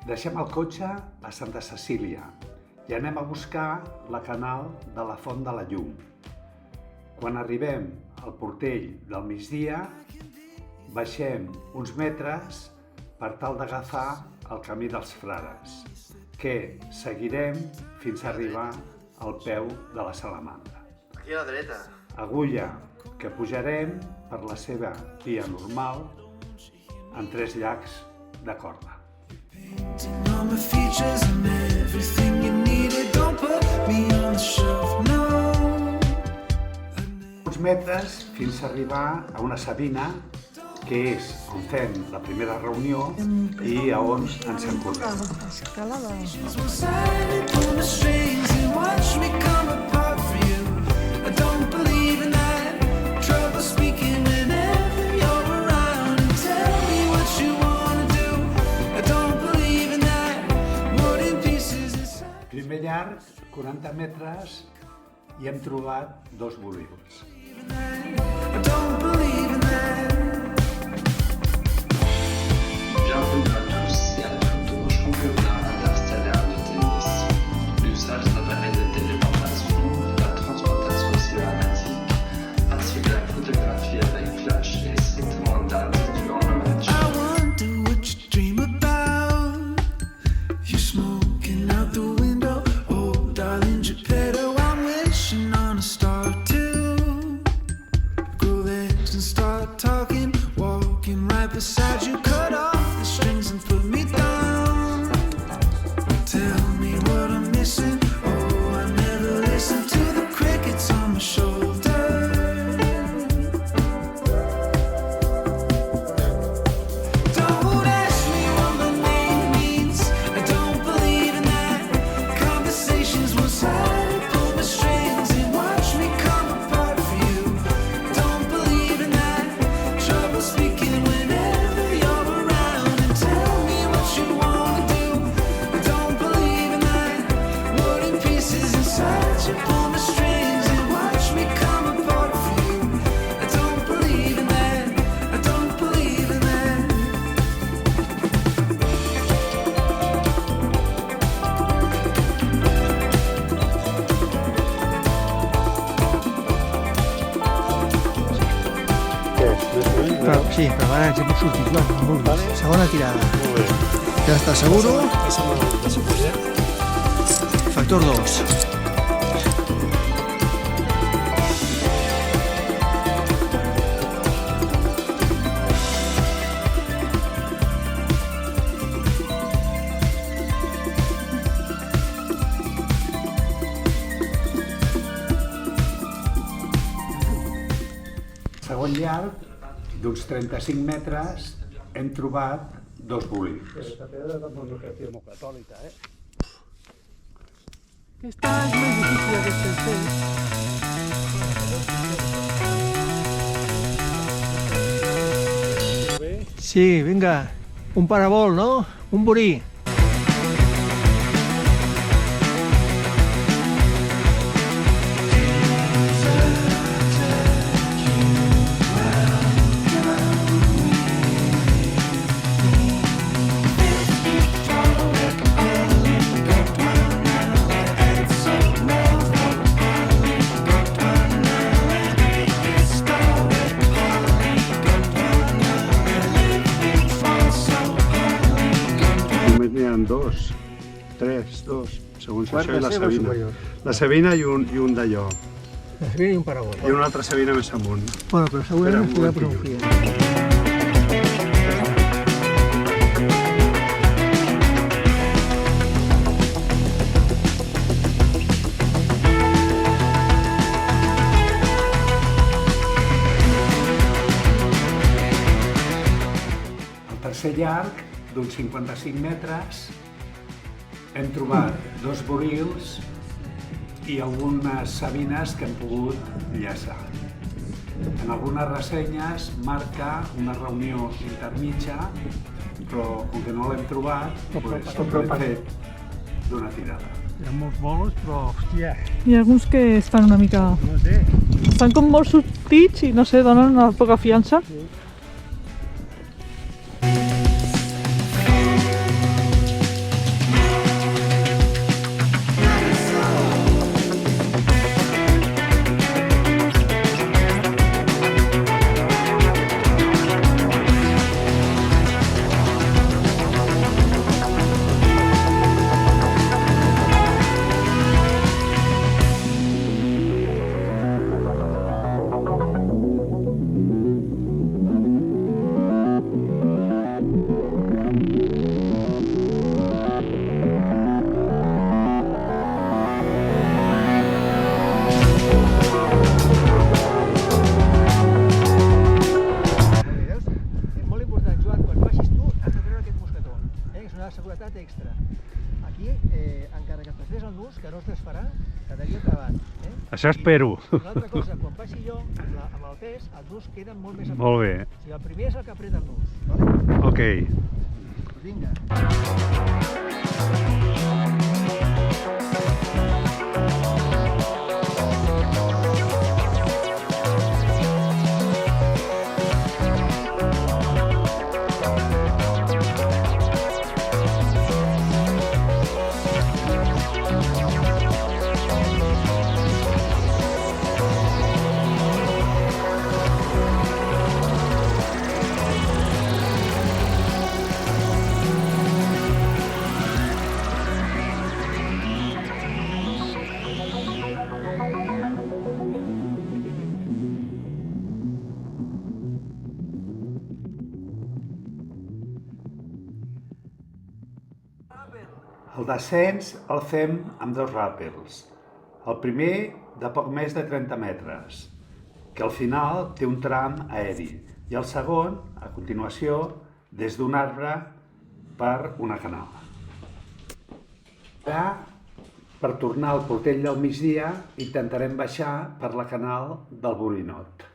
Deixem el cotxe a Santa Cecília i anem a buscar la canal de la Font de la Llum. Quan arribem al portell del migdia, baixem uns metres per tal d'agafar el camí dels frares, que seguirem fins a arribar al peu de la Salamandra. Aquí a la dreta. Agulla que pujarem per la seva via normal en 3 llacs de corda. Uns metres fins a arribar a una sabina que és on fem la primera reunió i a on ens encordem. Primer llarg, 40 metres, i hem trobat 2 bolígrafs. Bienvenue à tous et à toutes au championnat interstellaire de tennis. L'usage d'appareils de téléportation, la transportation cinématique, ainsi que la photographie avec flash est strictement interdit durant le match. Beside you, cut off the strings and put me down. Tell me what I'm missing. Oh, I never listen to the crickets on my shoulder. Don't ask me what my name means. I don't believe in that. Conversations will slide, pull my strings and watch me come apart for you. Don't believe in that. Trouble speaking when Sí, però ara ens hem sortit, molt bé. Segona tirada. Ja està seguro. Factor 2. Segon llarg, d'uns 35 metres, hem trobat 2 bolígrafs. Esta es muy difícil de hacer. Sí, venga. Un parabol, ¿no? Un burí. Només n'hi ha 2, 3, 2, segons això i la Sabina. La Sabina i un d'allò. La Sabina i un parabol. I una altra Sabina més amunt. Bueno, però segurament ens podrà pronunciar. Al tercer llarg, d'uns 55 metres, hem trobat 2 burils i algunes sabines que hem pogut llaçar. En algunes ressenyes marca una reunió intermitja, però com que no l'hem trobat, l'hem fet d'una tirada. Hi ha molts bolos, però, hòstia, Hi ha alguns que estan una mica... no sé. Estan com molt sortits i no sé, donen una poca fiança. que no es desfarà cada dia acabat. Això espero. Una altra cosa, quan passi jo, amb el pes, els nus queden molt més a Molt bé. O sigui, el primer és el que apreta el nus. Vale? Ok. Doncs vinga. El descens el fem amb 2 ràpels. El primer de poc més de 30 metres, que al final té un tram aeri, i el segon, a continuació, des d'un arbre per una canala. Ara, per tornar al portell del migdia, intentarem baixar per la canal del Borinot.